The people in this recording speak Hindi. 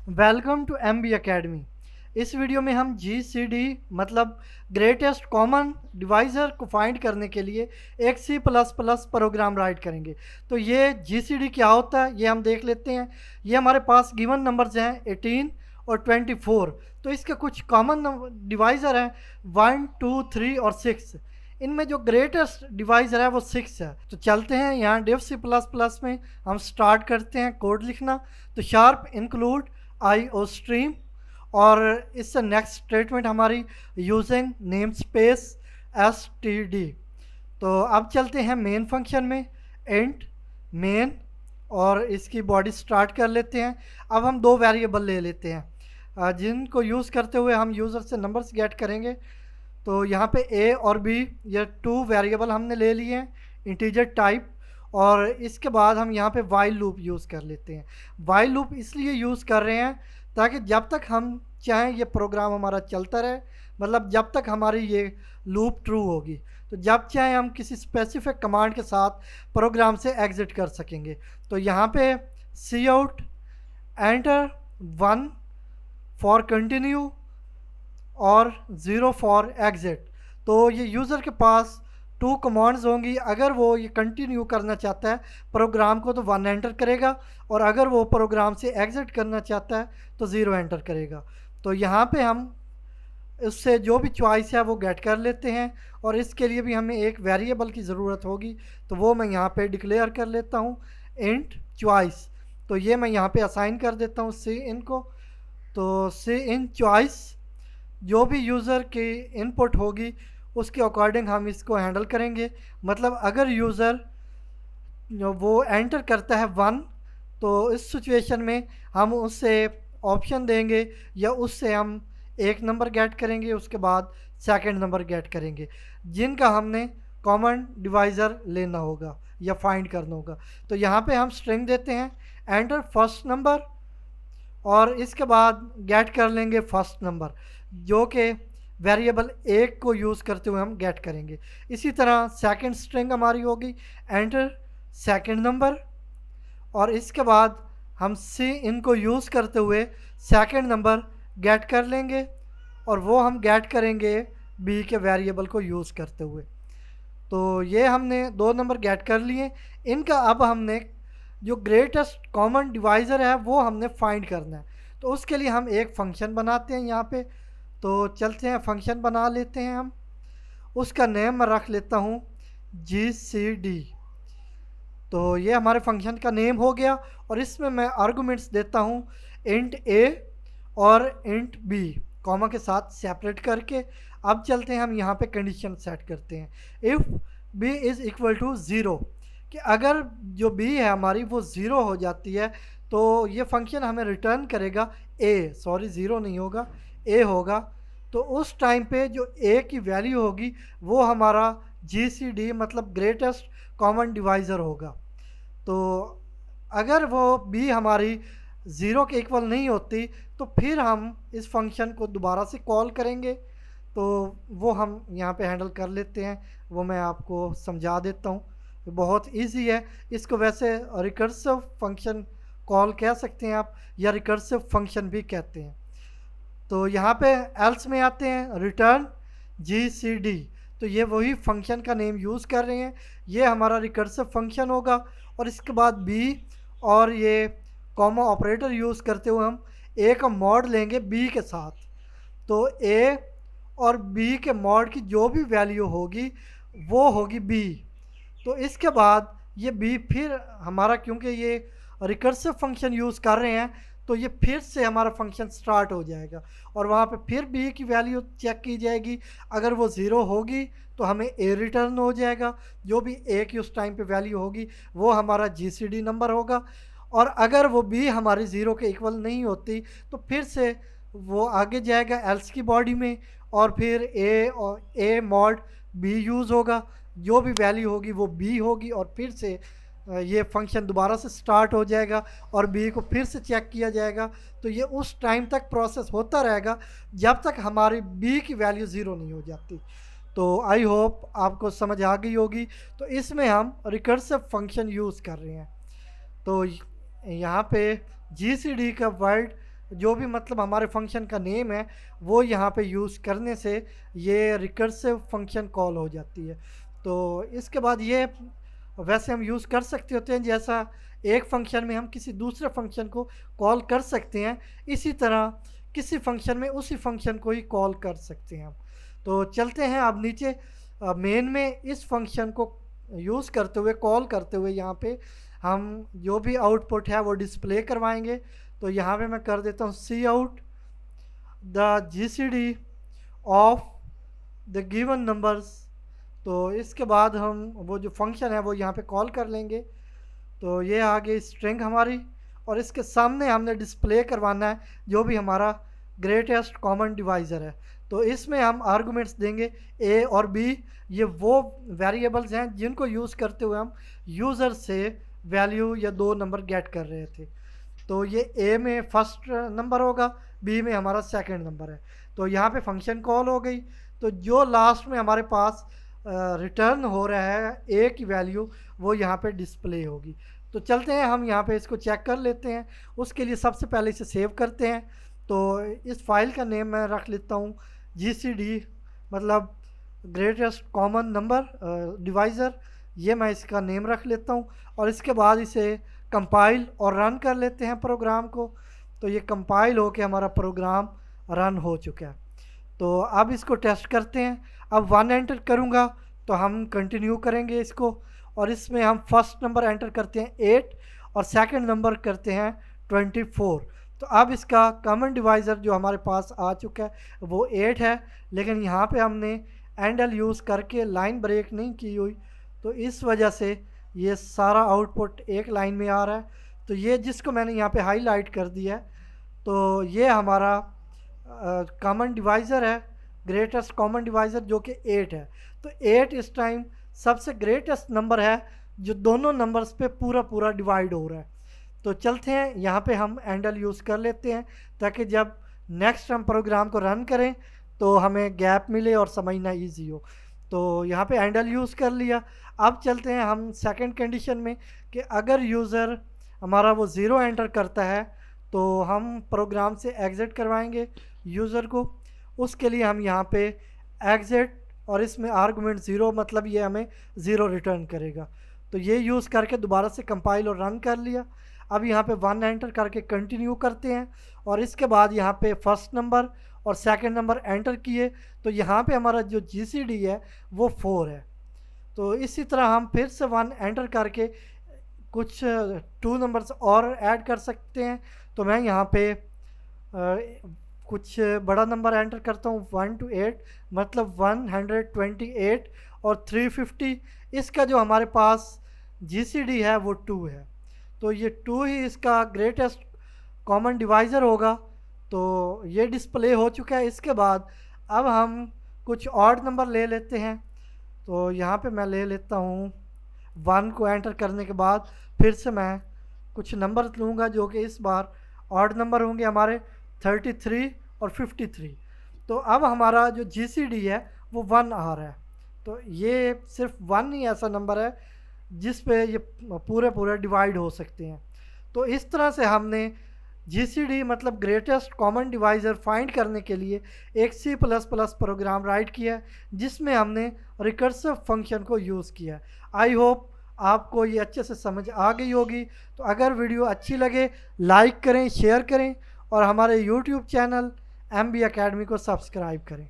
Welcome to MB academy. इस वीडियो में हम GCD मतलब ग्रेटेस्ट कॉमन डिवाइज़र को फाइंड करने के लिए एक C++ प्रोग्राम राइट करेंगे। तो ये GCD क्या होता है ये हम देख लेते हैं। ये हमारे पास गिवन नंबर्स हैं 18 और 24। तो इसके कुछ कॉमन डिवाइज़र हैं 1, 2, 3 और 6। इनमें जो ग्रेटेस्ट डिवाइज़र है वो 6 है। तो चलते हैं यहाँ div C++ में हम स्टार्ट करते हैं कोड लिखना। तो शार्प इंक्लूड IO स्ट्रीम और इससे नेक्स्ट स्टेटमेंट हमारी यूजिंग नेम स्पेस std। तो अब चलते हैं मेन फंक्शन में इंट मेन और इसकी बॉडी स्टार्ट कर लेते हैं। अब हम दो वेरिएबल ले लेते हैं जिनको यूज़ करते हुए हम यूज़र से नंबर्स गेट करेंगे। तो यहाँ पे a और b ये टू वेरिएबल हमने ले लिए हैं इंटीजर टाइप। और इसके बाद हम यहाँ पे वाइल लूप यूज़ कर लेते हैं। वाइल लूप इसलिए यूज़ कर रहे हैं ताकि जब तक हम चाहें ये प्रोग्राम हमारा चलता रहे, मतलब जब तक हमारी ये लूप ट्रू होगी। तो जब चाहें हम किसी स्पेसिफिक कमांड के साथ प्रोग्राम से एग्ज़िट कर सकेंगे। तो यहाँ पे सी आउट एंटर 1 फॉर कंटिन्यू और 0 फॉर एग्ज़िट। तो ये यूज़र के पास टू कमांड्स होंगी। अगर वो ये कंटिन्यू करना चाहता है प्रोग्राम को तो 1 एंटर करेगा, और अगर वो प्रोग्राम से एग्ज़िट करना चाहता है तो 0 एंटर करेगा। तो यहाँ पे हम उससे जो भी चॉइस है वो गेट कर लेते हैं, और इसके लिए भी हमें एक वेरिएबल की ज़रूरत होगी। तो वो मैं यहाँ पे डिक्लेयर कर लेता हूँ इंट चॉइस। तो ये मैं यहाँ पे असाइन कर देता हूँ सी इन को। तो सी इन चॉइस जो भी यूज़र की इनपुट होगी उसके अकॉर्डिंग हम इसको हैंडल करेंगे। मतलब अगर यूज़र वो एंटर करता है 1, तो इस सिचुएशन में हम उससे ऑप्शन देंगे या उससे हम एक नंबर गेट करेंगे, उसके बाद सेकंड नंबर गेट करेंगे जिनका हमने कॉमन डिवाइज़र लेना होगा या फाइंड करना होगा। तो यहाँ पे हम स्ट्रिंग देते हैं एंटर फर्स्ट नंबर, और इसके बाद गेट कर लेंगे फर्स्ट नंबर जो कि वेरिएबल एक को यूज़ करते हुए हम गेट करेंगे। इसी तरह सेकंड स्ट्रिंग हमारी होगी एंटर सेकंड नंबर, और इसके बाद हम सी इनको यूज़ करते हुए सेकंड नंबर गेट कर लेंगे, और वो हम गेट करेंगे बी के वेरिएबल को यूज़ करते हुए। तो ये हमने दो नंबर गेट कर लिए। इनका अब हमने जो ग्रेटेस्ट कॉमन डिवाइज़र है वो हमने फाइंड करना है। तो उसके लिए हम एक फ़ंक्शन बनाते हैं यहाँ पे। तो चलते हैं फंक्शन बना लेते हैं हम। उसका नेम मैं रख लेता हूँ GCD। तो ये हमारे फंक्शन का नेम हो गया, और इसमें मैं आर्गुमेंट्स देता हूँ इंट a और इंट b कॉमा के साथ सेपरेट करके। अब चलते हैं हम यहाँ पे कंडीशन सेट करते हैं if b is equal to 0, कि अगर जो b है हमारी वो 0 हो जाती है तो ये फंक्शन हमें रिटर्न करेगा ज़ीरो नहीं होगा, a होगा। तो उस टाइम पे जो a की वैल्यू होगी वो हमारा GCD मतलब ग्रेटेस्ट कॉमन डिवाइज़र होगा। तो अगर वो b हमारी 0 के इक्वल नहीं होती तो फिर हम इस फंक्शन को दोबारा से कॉल करेंगे। तो वो हम यहाँ पे हैंडल कर लेते हैं, वो मैं आपको समझा देता हूँ। बहुत इजी है। इसको वैसे रिकर्सिव फंक्शन कॉल कह सकते हैं आप, या रिकर्सिव फंक्शन भी कहते हैं। तो यहाँ पे एल्स में आते हैं रिटर्न GCD। तो ये वही फंक्शन का नेम यूज़ कर रहे हैं, ये हमारा रिकर्सिव फंक्शन होगा। और इसके बाद b और ये कॉमा ऑपरेटर यूज़ करते हुए हम a का मॉड लेंगे b के साथ। तो a और b के मॉड की जो भी वैल्यू होगी वो होगी b। तो इसके बाद ये b फिर हमारा, क्योंकि ये रिकर्सिव फंक्शन यूज़ कर रहे हैं तो ये फिर से हमारा फंक्शन स्टार्ट हो जाएगा, और वहाँ पे फिर b की वैल्यू चेक की जाएगी। अगर वो 0 होगी तो हमें a रिटर्न हो जाएगा, जो भी a की उस टाइम पे वैल्यू होगी वो हमारा GCD नंबर होगा। और अगर वो b हमारी 0 के इक्वल नहीं होती तो फिर से वो आगे जाएगा एल्स की बॉडी में, और फिर a मॉड b यूज़ होगा, जो भी वैल्यू होगी वो b होगी, और फिर से ये फंक्शन दोबारा से स्टार्ट हो जाएगा और b को फिर से चेक किया जाएगा। तो ये उस टाइम तक प्रोसेस होता रहेगा जब तक हमारी b की वैल्यू 0 नहीं हो जाती। तो आई होप आपको समझ आ गई होगी। तो इसमें हम रिकर्सिव फंक्शन यूज़ कर रहे हैं। तो यहाँ पे GCD का वर्ड जो भी मतलब हमारे फंक्शन का नेम है वो यहाँ पे यूज़ करने से ये रिकर्सिव फंक्शन कॉल हो जाती है। तो इसके बाद ये वैसे हम यूज़ कर सकते होते हैं, जैसा एक फंक्शन में हम किसी दूसरे फंक्शन को कॉल कर सकते हैं, इसी तरह किसी फंक्शन में उसी फंक्शन को ही कॉल कर सकते हैं हम। तो चलते हैं अब नीचे मेन में इस फंक्शन को यूज़ करते हुए, कॉल करते हुए यहाँ पे हम जो भी आउटपुट है वो डिस्प्ले करवाएंगे। तो यहाँ पे मैं कर देता हूँ see out the GCD of the given numbers. तो इसके बाद हम वो जो फंक्शन है वो यहाँ पे कॉल कर लेंगे। तो ये आ गई स्ट्रिंग हमारी, और इसके सामने हमने डिस्प्ले करवाना है जो भी हमारा ग्रेटेस्ट कॉमन डिवाइज़र है। तो इसमें हम आर्गुमेंट्स देंगे ए और बी, ये वो वेरिएबल्स हैं जिनको यूज़ करते हुए हम यूज़र से वैल्यू या दो नंबर गेट कर रहे थे। तो ये ए में फर्स्ट नंबर होगा, बी में हमारा सेकंड नंबर है। तो यहाँ पे फंक्शन कॉल हो गई। तो जो लास्ट में हमारे पास रिटर्न हो रहा है ए की वैल्यू, वो यहाँ पे डिस्प्ले होगी। तो चलते हैं हम यहाँ पे इसको चेक कर लेते हैं। उसके लिए सबसे पहले इसे सेव करते हैं। तो इस फाइल का नेम मैं रख लेता हूँ GCD, मतलब ग्रेटेस्ट कॉमन नंबर डिवाइज़र, ये मैं इसका नेम रख लेता हूँ। और इसके बाद इसे कंपाइल और रन कर लेते हैं प्रोग्राम को। तो ये कंपाइल होके हमारा प्रोग्राम रन हो चुका है। तो अब इसको टेस्ट करते हैं। अब 1 एंटर करूँगा तो हम कंटिन्यू करेंगे इसको, और इसमें हम फर्स्ट नंबर एंटर करते हैं 8 और सेकंड नंबर करते हैं 24। तो अब इसका कॉमन डिवाइज़र जो हमारे पास आ चुका है वो 8 है, लेकिन यहाँ पे हमने एंडल यूज़ करके लाइन ब्रेक नहीं की हुई, तो इस वजह से ये सारा आउटपुट एक लाइन में आ रहा है। तो ये जिसको मैंने यहाँ पे हाईलाइट कर दिया है, तो ये हमारा कॉमन डिवाइज़र है, ग्रेटेस्ट कॉमन डिवाइज़र, जो कि 8 है। तो 8 इस टाइम सबसे ग्रेटेस्ट नंबर है जो दोनों नंबर्स पे पूरा पूरा डिवाइड हो रहा है। तो चलते हैं यहाँ पे हम एंडल यूज़ कर लेते हैं, ताकि जब नेक्स्ट हम प्रोग्राम को रन करें तो हमें गैप मिले और समझना ईजी हो। तो यहाँ पे एंडल यूज़ कर लिया। अब चलते हैं हम सेकंड कंडीशन में कि अगर यूज़र हमारा वो 0 एंटर करता है तो हम प्रोग्राम से एग्ज़िट करवाएंगे यूज़र को। उसके लिए हम यहाँ पे एग्ज़िट और इसमें आर्गुमेंट 0, मतलब ये हमें 0 रिटर्न करेगा। तो ये यूज़ करके दोबारा से कंपाइल और रन कर लिया। अब यहाँ पे 1 एंटर करके कंटिन्यू करते हैं, और इसके बाद यहाँ पे फर्स्ट नंबर और सेकंड नंबर एंटर किए। तो यहाँ पे हमारा जो GCD है वो 4 है। तो इसी तरह हम फिर से 1 एंटर करके कुछ 2 नंबर्स और ऐड कर सकते हैं। तो मैं यहाँ पे कुछ बड़ा नंबर एंटर करता हूँ 1 to 8, मतलब 128 और 350। इसका जो हमारे पास GCD है वो 2 है, तो ये 2 ही इसका ग्रेटेस्ट कॉमन डिवाइज़र होगा। तो ये डिस्प्ले हो चुका है। इसके बाद अब हम कुछ ऑड नंबर ले लेते हैं। तो यहाँ पे मैं ले लेता हूँ 1 को एंटर करने के बाद फिर से मैं कुछ नंबर लूँगा जो कि इस बार ऑड नंबर होंगे हमारे 33 और 53। तो अब हमारा जो GCD है वो 1 आ रहा है। तो ये सिर्फ 1 ही ऐसा नंबर है जिस पे ये पूरे डिवाइड हो सकते हैं। तो इस तरह से हमने GCD मतलब ग्रेटेस्ट कॉमन डिवाइज़र फाइंड करने के लिए एक C++ प्रोग्राम राइट किया है, जिसमें हमने रिकर्सिव फंक्शन को यूज़ किया। आई होप आपको ये अच्छे से समझ आ गई होगी। तो अगर वीडियो अच्छी लगे लाइक करें, शेयर करें, और हमारे YouTube चैनल MB Academy को सब्सक्राइब करें।